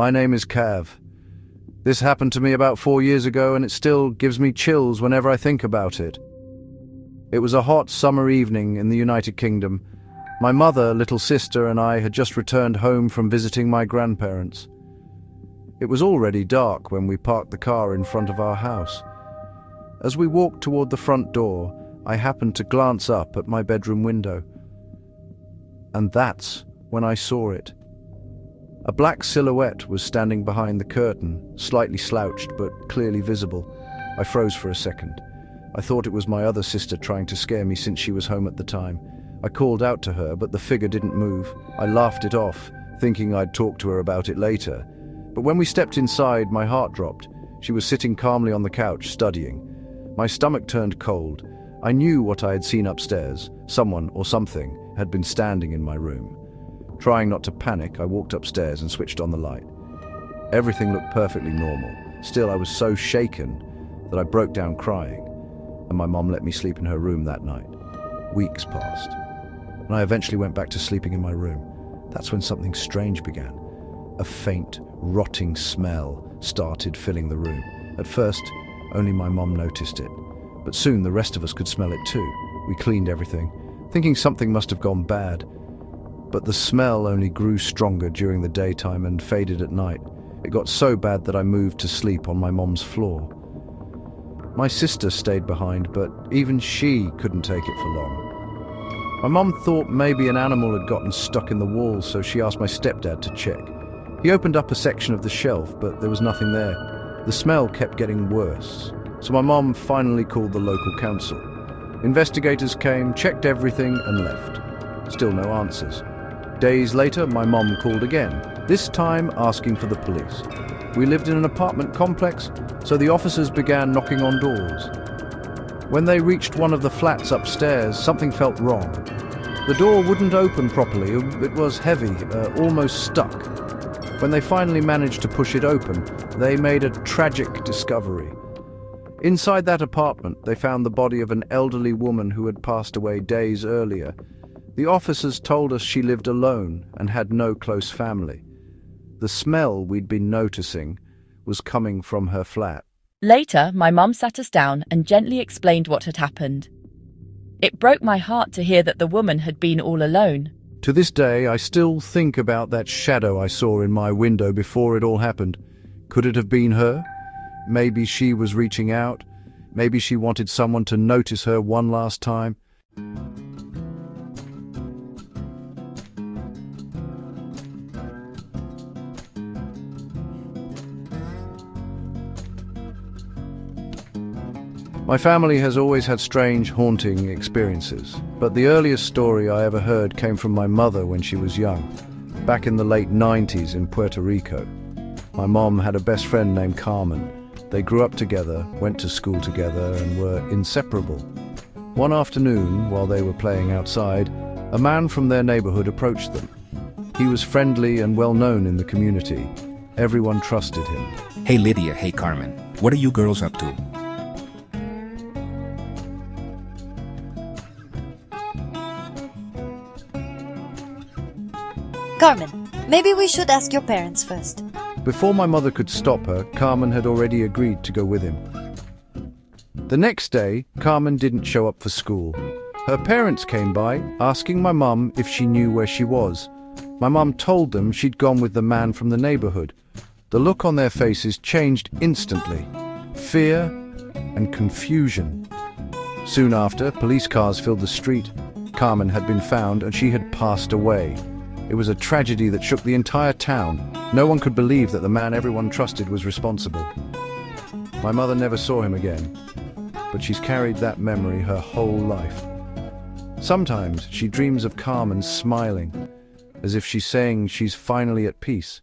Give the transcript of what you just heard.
My name is Cav. This happened to me about 4 years ago, and it still gives me chills whenever I think about it. It was a hot summer evening in the United Kingdom. My mother, little sister, and I had just returned home from visiting my grandparents. It was already dark when we parked the car in front of our house. As we walked toward the front door, I happened to glance up at my bedroom window. And that's when I saw it. A black silhouette was standing behind the curtain, slightly slouched but clearly visible. I froze for a second. I thought it was my other sister trying to scare me since she was home at the time. I called out to her, but the figure didn't move. I laughed it off, thinking I'd talk to her about it later. But when we stepped inside, my heart dropped. She was sitting calmly on the couch, studying. My stomach turned cold. I knew what I had seen upstairs. Someone or something had been standing in my room. Trying not to panic, I walked upstairs and switched on the light. Everything looked perfectly normal. Still, I was so shaken that I broke down crying, and my mom let me sleep in her room that night. Weeks passed, and I eventually went back to sleeping in my room. That's when something strange began. A faint, rotting smell started filling the room. At first, only my mom noticed it, but soon the rest of us could smell it too. We cleaned everything, thinking something must have gone bad. But the smell only grew stronger during the daytime and faded at night. It got so bad that I moved to sleep on my mom's floor. My sister stayed behind, but even she couldn't take it for long. My mom thought maybe an animal had gotten stuck in the wall, so she asked my stepdad to check. He opened up a section of the shelf, but there was nothing there. The smell kept getting worse, so my mom finally called the local council. Investigators came, checked everything, and left. Still no answers. Days later, my mom called again, this time asking for the police. We lived in an apartment complex, so the officers began knocking on doors. When they reached one of the flats upstairs, something felt wrong. The door wouldn't open properly. It was heavy, almost stuck. When they finally managed to push it open, they made a tragic discovery. Inside that apartment, they found the body of an elderly woman who had passed away days earlier. The officers told us she lived alone and had no close family. The smell we'd been noticing was coming from her flat. Later, my mum sat us down and gently explained what had happened. It broke my heart to hear that the woman had been all alone. To this day, I still think about that shadow I saw in my window before it all happened. Could it have been her? Maybe she was reaching out. Maybe she wanted someone to notice her one last time. My family has always had strange, haunting experiences, but the earliest story I ever heard came from my mother when she was young, back in the late 90s in Puerto Rico. My mom had a best friend named Carmen. They grew up together, went to school together, and were inseparable. One afternoon, while they were playing outside, a man from their neighborhood approached them. He was friendly and well-known in the community. Everyone trusted him. Hey Lydia, hey Carmen, what are you girls up to? Carmen, maybe we should ask your parents first. Before my mother could stop her, Carmen had already agreed to go with him. The next day, Carmen didn't show up for school. Her parents came by, asking my mum if she knew where she was. My mum told them she'd gone with the man from the neighborhood. The look on their faces changed instantly. Fear and confusion. Soon after, police cars filled the street. Carmen had been found and she had passed away. It was a tragedy that shook the entire town. No one could believe that the man everyone trusted was responsible. My mother never saw him again, but she's carried that memory her whole life. Sometimes she dreams of Carmen smiling, as if she's saying she's finally at peace.